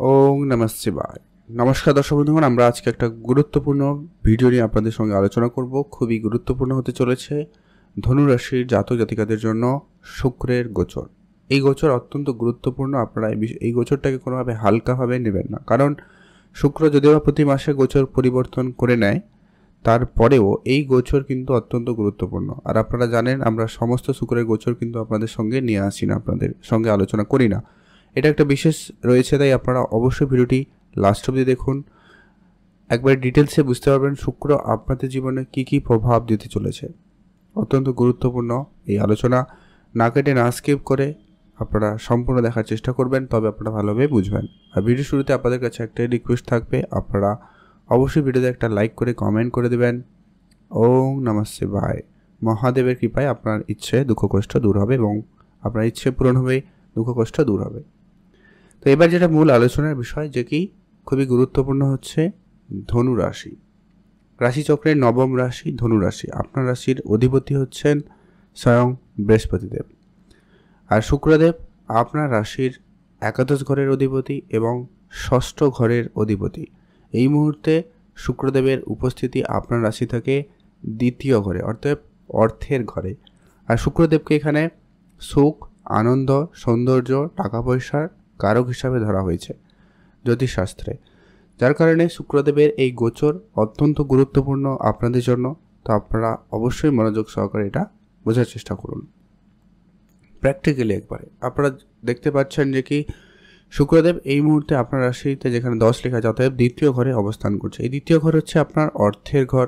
ওং নমঃ শিবায়। নমস্কার দর্শক বন্ধুগণ, আমরা আজকে একটা গুরুত্বপূর্ণ ভিডিও নিয়ে আপনাদের সঙ্গে আলোচনা করব। খুবই গুরুত্বপূর্ণ হতে চলেছে ধনু রাশির জাতক জাতিকাদের জন্য শুক্রের গোচর। এই গোচর অত্যন্ত গুরুত্বপূর্ণ। আপনারা এই গোচরটাকে কোনোভাবে হালকাভাবে নেবেন না, কারণ শুক্র যদিও প্রতি মাসে গোচর পরিবর্তন করে নেয়, তারপরেও এই গোচর কিন্তু অত্যন্ত গুরুত্বপূর্ণ। আর আপনারা জানেন, আমরা সমস্ত শুক্রের গোচর কিন্তু আপনাদের সঙ্গে নিয়ে আসি না, আপনাদের সঙ্গে আলোচনা করি না। এটা একটা বিশেষ রয়েছে, তাই আপনারা অবশ্যই ভিডিওটি লাস্ট অবধি দেখুন। একবার ডিটেলসে বুঝতে পারবেন শুক্র আপনাদের জীবনে কি কি প্রভাব দিতে চলেছে। অত্যন্ত গুরুত্বপূর্ণ এই আলোচনা। না কেটে না স্কিপ করে আপনারা সম্পূর্ণ দেখার চেষ্টা করবেন, তবে আপনারা ভালোভাবে বুঝবেন। আর ভিডিও শুরুতে আপনাদের কাছে একটাই রিকোয়েস্ট থাকবে, আপনারা অবশ্যই ভিডিওতে একটা লাইক করে কমেন্ট করে দেবেন। ওং নমঃ শিবায়। মহাদেবের কৃপায় আপনার ইচ্ছে দুঃখ কষ্ট দূর হবে এবং আপনার ইচ্ছে পূরণ হবে, দুঃখ কষ্ট দূর হবে। তো এবার যেটা মূল আলোচনার বিষয়, যে কি খুবই গুরুত্বপূর্ণ, হচ্ছে ধনু রাশি। রাশিচক্রের নবম রাশি ধনু রাশি। আপনার রাশির অধিপতি হচ্ছেন স্বয়ং বৃহস্পতিদেব। আর শুক্রদেব আপনার রাশির একাদশ ঘরের অধিপতি এবং ষষ্ঠ ঘরের অধিপতি। এই মুহূর্তে শুক্রদেবের উপস্থিতি আপনার রাশি থেকে দ্বিতীয় ঘরে, অর্থাৎ অর্থের ঘরে। আর শুক্রদেবকে এখানে সুখ, আনন্দ, সৌন্দর্য, টাকা পয়সার কারক হিসাবে ধরা হয়েছে জ্যোতিষশাস্ত্রে, যার কারণে শুক্রদেবের এই গোচর অত্যন্ত গুরুত্বপূর্ণ আপনাদের জন্য। তো আপনারা অবশ্যই মনোযোগ সহকারে এটা বোঝার চেষ্টা করুন। প্র্যাকটিক্যালি একবারে আপনারা দেখতে পাচ্ছেন যে কি শুক্রদেব এই মুহূর্তে আপনার রাশিতে, যেখানে 10 লেখা আছে, অতএব দ্বিতীয় ঘরে অবস্থান করছে। এই দ্বিতীয় ঘর হচ্ছে আপনার অর্থের ঘর,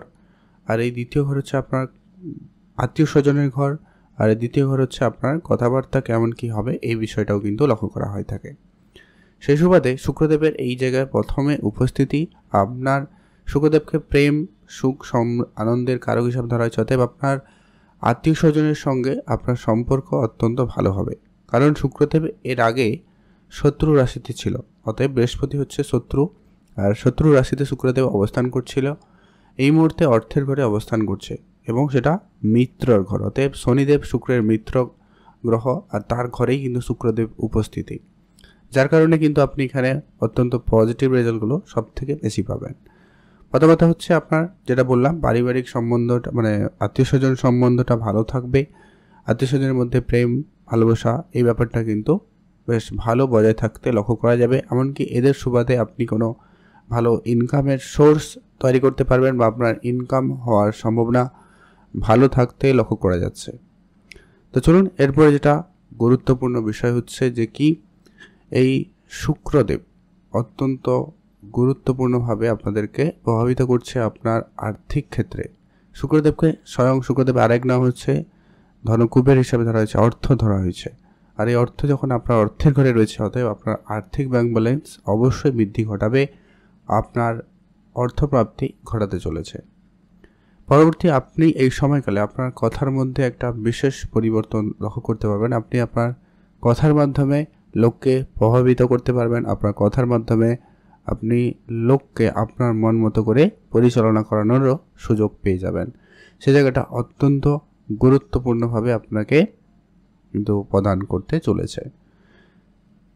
আর এই দ্বিতীয় ঘর হচ্ছে আপনার আত্মীয় স্বজনের ঘর, আর এই দ্বিতীয় ঘর হচ্ছে আপনার কথাবার্তা কেমন কি হবে, এই বিষয়টাও কিন্তু লক্ষ্য করা হয়ে থাকে। সেই সুবাদে শুক্রদেবের এই জায়গায় প্রথমে উপস্থিতি আপনার শুক্রদেবকে প্রেম, সুখ, আনন্দের কারক হিসাবে ধরা হয়েছে। অতএব আপনার আত্মীয় স্বজনের সঙ্গে আপনার সম্পর্ক অত্যন্ত ভালো হবে, কারণ শুক্রদেব এর আগে শত্রু রাশিতে ছিল। অতএব বৃহস্পতি হচ্ছে শত্রু, আর শত্রু রাশিতে শুক্রদেব অবস্থান করছিল। এই মুহূর্তে অর্থের ঘরে অবস্থান করছে এবং সেটা মিত্রর ঘর। অতএব শনিদেব শুক্রের মিত্র গ্রহ, আর তার ঘরেই কিন্তু শুক্রদেব উপস্থিতি, যার কারণে কিন্তু আপনি এখানে অত্যন্ত পজিটিভ রেজাল্টগুলো সব থেকে বেশি পাবেন। প্রথম কথা হচ্ছে আপনার যেটা বললাম, পারিবারিক সম্বন্ধটা মানে আত্মীয় স্বজন সম্বন্ধটা ভালো থাকবে। আত্মীয় স্বজনের মধ্যে প্রেম, ভালোবাসা, এই ব্যাপারটা কিন্তু বেশ ভালো বজায় থাকতে লক্ষ্য করা যাবে। এমনকি এদের সুবাদে আপনি কোনো ভালো ইনকামের সোর্স তৈরি করতে পারবেন, বা আপনার ইনকাম হওয়ার সম্ভাবনা ভালো থাকতে লক্ষ্য করা যাচ্ছে। তো চলুন, এরপরে যেটা গুরুত্বপূর্ণ বিষয় হচ্ছে যে কি এই শুক্রদেব অত্যন্ত গুরুত্বপূর্ণভাবে আপনাদেরকে প্রভাবিত করছে আপনার আর্থিক ক্ষেত্রে। শুক্রদেবকে স্বয়ং শুক্রদেব আরেক নাম হচ্ছে ধনকুবের হিসাবে ধরা হয়েছে, অর্থ ধরা হয়েছে। আর এই অর্থ যখন আপনার অর্থের ঘরে রয়েছে, অতএব আপনার আর্থিক ব্যাংক ব্যালেন্স অবশ্যই বৃদ্ধি ঘটাবে, আপনার অর্থপ্রাপ্তি ঘটাতে চলেছে। পরবর্তী আপনি এই সময়কালে আপনার কথার মধ্যে একটা বিশেষ পরিবর্তন লক্ষ্য করতে পারবেন। আপনি আপনার কথার মাধ্যমে লোককে প্রভাবিত করতে পারবেন। আপনার কথার মাধ্যমে আপনি লোককে আপনার মন মতো করে পরিচালনা করানোরও সুযোগ পেয়ে যাবেন। সে জায়গাটা অত্যন্ত গুরুত্বপূর্ণভাবে আপনাকে কিন্তু প্রদান করতে চলেছে।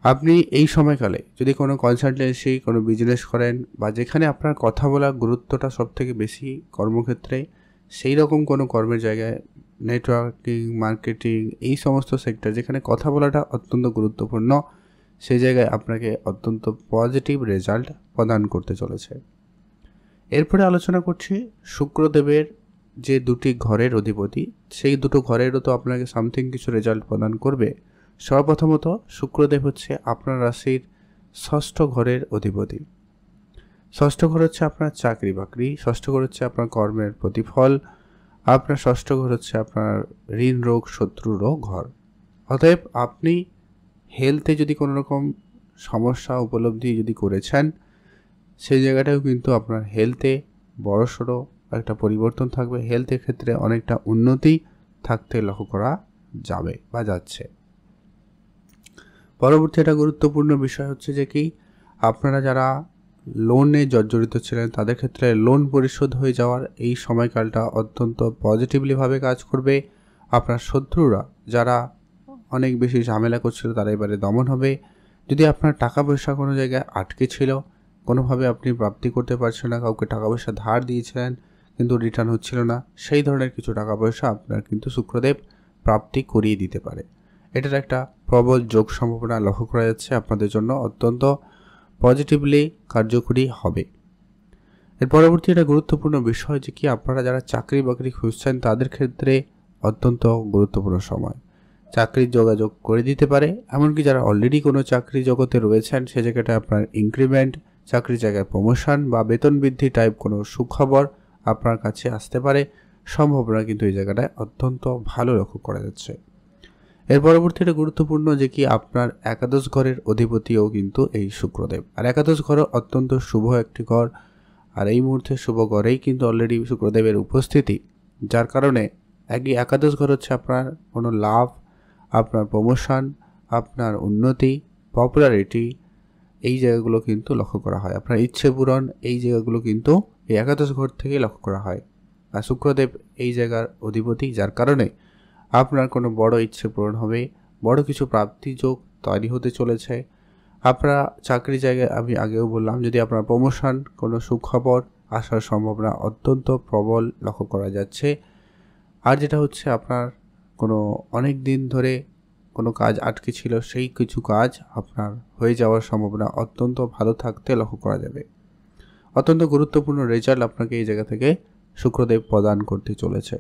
আপনি এই সময়কালে যদি কোনো কনসালটেন্সি, কোনো বিজনেস করেন, বা যেখানে আপনার কথা বলার গুরুত্বটা সব থেকে বেশি কর্মক্ষেত্রে, সেই রকম কোনো কর্মের জায়গায়, নেটওয়ার্কিং, মার্কেটিং, এই সমস্ত সেক্টর যেখানে কথা বলাটা অত্যন্ত গুরুত্বপূর্ণ, সেই জায়গায় আপনাকে অত্যন্ত পজিটিভ রেজাল্ট প্রদান করতে চলেছে। এরপরে আলোচনা করছি শুক্রদেবের যে দুটি ঘরের অধিপতি, সেই দুটো ঘরেরও তো আপনাকে সামথিং কিছু রেজাল্ট প্রদান করবে। সর্বপ্রথমত শুক্রদেব হচ্ছে আপনার রাশির ষষ্ঠ ঘরের অধিপতি। ষষ্ঠ ঘর হচ্ছে আপনার চাকরি বাকরি, ষষ্ঠ ঘর হচ্ছে আপনার কর্মের প্রতিফল, আপনার ষষ্ঠ ঘর হচ্ছে আপনার ঋণ, রোগ, শত্রুরও ঘর। অতএব আপনি হেলথে যদি কোনো রকম সমস্যা উপলব্ধি যদি করেছেন, সেই জায়গাটাও কিন্তু আপনার হেলথে বড়সড় একটা পরিবর্তন থাকবে। হেলথের ক্ষেত্রে অনেকটা উন্নতি থাকতে লক্ষ্য করা যাবে বা যাচ্ছে। পরবর্তী একটা গুরুত্বপূর্ণ বিষয় হচ্ছে যে কি আপনারা যারা লোনে জর্জরিত ছিলেন, তাদের ক্ষেত্রে লোন পরিশোধ হয়ে যাওয়ার এই সময়কালটা অত্যন্ত পজিটিভলিভাবে কাজ করবে। আপনার শত্রুরা যারা অনেক বেশি ঝামেলা করছিল, তারা এবারে দমন হবে। যদি আপনার টাকা পয়সা কোনো জায়গায় আটকে ছিল, কোনোভাবে আপনি প্রাপ্তি করতে পারছেন না, কাউকে টাকা পয়সা ধার দিয়েছিলেন কিন্তু রিটার্ন হচ্ছিল না, সেই ধরনের কিছু টাকা পয়সা আপনার কিন্তু শুক্রদেব প্রাপ্তি করিয়ে দিতে পারে। এটার একটা প্রবল যোগ সম্ভাবনা লক্ষ্য করা যাচ্ছে, আপনাদের জন্য অত্যন্ত পজিটিভলি কার্যকরী হবে। এর পরবর্তী একটা গুরুত্বপূর্ণ বিষয় যে কি আপনারা যারা চাকরি বাকরি খুঁজছেন তাদের ক্ষেত্রে অত্যন্ত গুরুত্বপূর্ণ সময়। চাকরির যোগাযোগ করে দিতে পারে, এমনকি যারা অলরেডি কোনো চাকরি জগতে রয়েছেন সে জায়গাটা আপনার ইনক্রিমেন্ট, চাকরির জায়গায় প্রমোশন বা বেতন বৃদ্ধি টাইপ কোনো সুখবর আপনার কাছে আসতে পারে। সম্ভাবনা কিন্তু এই জায়গাটায় অত্যন্ত ভালো লক্ষ্য করা যাচ্ছে। এর পরবর্তী একটা গুরুত্বপূর্ণ যে কি আপনার একাদশ ঘরের অধিপতিও কিন্তু এই শুক্রদেব, আর একাদশ ঘর অত্যন্ত শুভ একটি ঘর, আর এই মুহূর্তে শুভ ঘরেই কিন্তু অলরেডি শুক্রদেবের উপস্থিতি, যার কারণে একাদশ ঘর হচ্ছে আপনার কোনো লাভ, আপনার প্রমোশন, আপনার উন্নতি, পপুলারিটি, এই জায়গাগুলো কিন্তু লক্ষ্য করা হয়। আপনার ইচ্ছে পূরণ, এই জায়গাগুলো কিন্তু এই একাদশ ঘর থেকেই লক্ষ্য করা হয়। আর শুক্রদেব এই জায়গার অধিপতি, যার কারণে আপনার কোনো বড় ইচ্ছে পূরণ হবে, বড় কিছু প্রাপ্তি যোগ তৈরি হতে চলেছে। আপনার চাকরি জায়গায় আমি আগেও বললাম, যদি আপনার প্রমোশন, কোনো সুখবর আসার সম্ভাবনা অত্যন্ত প্রবল লক্ষ্য করা যাচ্ছে। আর যেটা হচ্ছে আপনার কোনো অনেক দিন ধরে কোনো কাজ আটকে ছিল, সেই কিছু কাজ আপনার হয়ে যাওয়ার সম্ভাবনা অত্যন্ত ভালো থাকতে লক্ষ্য করা যাবে। অত্যন্ত গুরুত্বপূর্ণ রেজাল্ট আপনাকে এই জায়গা থেকে শুক্রদেব প্রদান করতে চলেছে।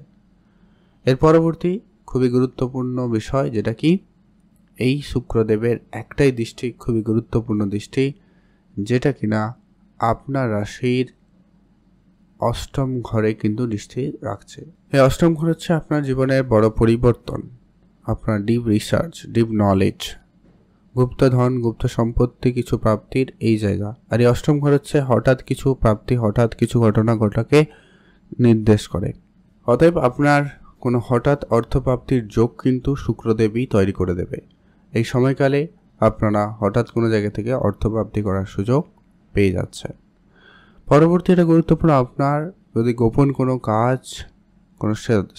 এর পরবর্তী খুবই গুরুত্বপূর্ণ বিষয় যেটা কি এই শুক্রদেবের একটাই দৃষ্টি খুবই গুরুত্বপূর্ণ দৃষ্টি, যেটা কিনা আপনার রাশির অষ্টম ঘরে কিন্তু দৃষ্টি রাখছে। এই অষ্টম ঘর হচ্ছে আপনার জীবনের বড় পরিবর্তন, আপনার ডিপ রিসার্চ, ডিপ নলেজ, গুপ্তধন, গুপ্ত সম্পত্তি কিছু প্রাপ্তির এই জায়গা। আর এই অষ্টম ঘর হচ্ছে হঠাৎ কিছু প্রাপ্তি, হঠাৎ কিছু ঘটনা ঘটাকে নির্দেশ করে। অতএব আপনার কোনো হঠাৎ অর্থপ্রাপ্তির যোগ কিন্তু শুক্রদেবই তৈরি করে দেবে। এই সময়কালে আপনারা হঠাৎ কোনো জায়গা থেকে অর্থপ্রাপ্তি করার সুযোগ পেয়ে যাচ্ছে। পরবর্তী এটা গুরুত্বপূর্ণ, আপনার যদি গোপন কোনো কাজ কোনো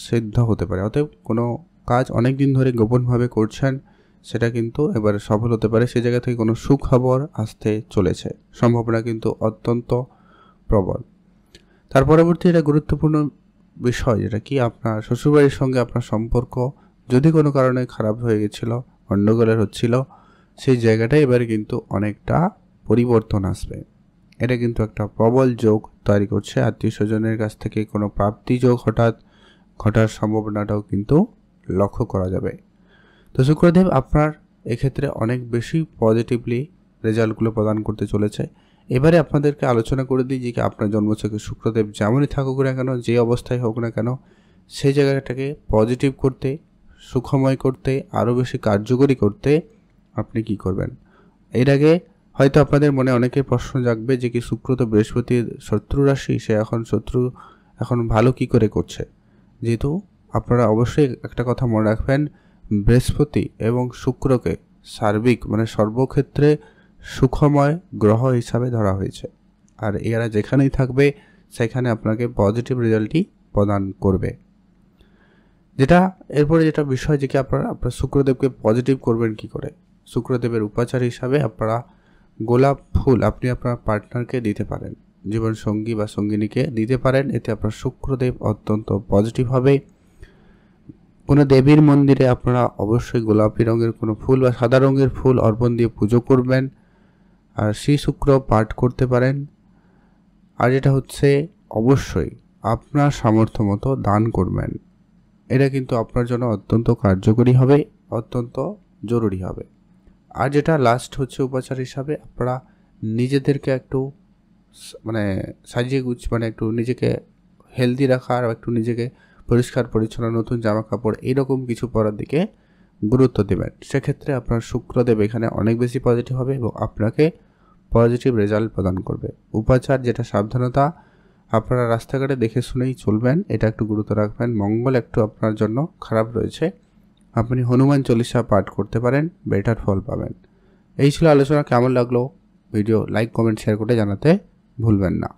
সিদ্ধ হতে পারে, অতএব কোনো কাজ অনেক দিন ধরে গোপনভাবে করছেন সেটা কিন্তু এবারে সফল হতে পারে। সে জায়গা থেকে কোনো সুখবর আসতে চলেছে, সম্ভাবনা কিন্তু অত্যন্ত প্রবল। তার পরবর্তী এটা গুরুত্বপূর্ণ বিষয় যেটা কি আপনার শ্বশুরবাড়ির সঙ্গে আপনার সম্পর্ক যদি কোনো কারণে খারাপ হয়ে গেছিলো, গণ্ডগোলের হচ্ছিল, সেই জায়গাটা এবারে কিন্তু অনেকটা পরিবর্তন আসবে। এটা কিন্তু একটা প্রবল যোগ তৈরি করছে। আত্মীয় স্বজনের কাছ থেকে কোনো প্রাপ্তি যোগ হঠাৎ ঘটার সম্ভাবনাটাও কিন্তু লক্ষ্য করা যাবে। তো শুক্রদেব আপনার এক্ষেত্রে অনেক বেশি পজিটিভলি রেজাল্টগুলো প্রদান করতে চলেছে। এবারে আপনাদেরকে আলোচনা করে দিই যে আপনার জন্মছকে শুক্রদেব যেমনই থাকুক না কেন, যে অবস্থায় হোক না কেন, সেই জায়গাটাকে পজিটিভ করতে, সুখময় করতে, আরও বেশি কার্যকরী করতে আপনি কি করবেন। এর আগে হয়তো আপনাদের মনে অনেকের প্রশ্ন জাগবে যে কি শুক্র তো বৃহস্পতির শত্রু রাশি, সে এখন ভালো কি করে করছে। যেহেতু আপনারা অবশ্যই একটা কথা মনে রাখবেন, বৃহস্পতি এবং শুক্রকে সার্বিক সর্বক্ষেত্রে সুখময় গ্রহ হিসাবে ধরা হয়েছে, আর এরা যেখানেই থাকবে সেখানে আপনাকে পজিটিভ রেজাল্টই প্রদান করবে। এরপরে যেটা বিষয় যে কি আপনারা শুক্রদেবকে পজিটিভ করবেন কি করে। শুক্রদেবের উপাচার হিসাবে আপনারা গোলাপ ফুল আপনি আপনার পার্টনারকে দিতে পারেন, জীবন সঙ্গী বা সঙ্গিনীকে দিতে পারেন, এতে আপনার শুক্রদেব অত্যন্ত পজিটিভ হবে। কোনো দেবীর মন্দিরে আপনারা অবশ্যই গোলাপি রঙের কোনো ফুল বা সাদা রঙের ফুল অর্পণ দিয়ে পুজো করবেন, আর শ্রী শুক্র পাঠ করতে পারেন। আর যেটা হচ্ছে অবশ্যই আপনার সামর্থ্য মতো দান করবেন, এটা কিন্তু আপনার জন্য অত্যন্ত কার্যকরী হবে, অত্যন্ত জরুরি হবে। আর যেটা লাস্ট হচ্ছে উপাচার হিসাবে আপনারা নিজেদেরকে একটু সাজিয়ে একটু নিজেকে হেলদি রাখা, আর একটু নিজেকে পরিষ্কার পরিচ্ছন্ন, নতুন জামা কাপড় এইরকম কিছু পরার দিকে গুরুত্ব দেবেন। সেক্ষেত্রে আপনার শুক্রদেব এখানে অনেক বেশি পজিটিভ হবে এবং আপনাকে পজিটিভ রেজাল্ট প্রদান করবে। উপাচার যেটা সাবধানতা, আপনারা রাস্তাঘাটে দেখে শুনেই চলবেন, এটা একটু গুরুত্ব রাখবেন। মঙ্গল একটু আপনার জন্য খারাপ রয়েছে, আপনি হনুমান চল্লিশা পাঠ করতে পারেন, বেটার ফল পাবেন। এই ছিল আলোচনা। কেমন লাগলো ভিডিও লাইক কমেন্ট শেয়ার করে জানাতে ভুলবেন না।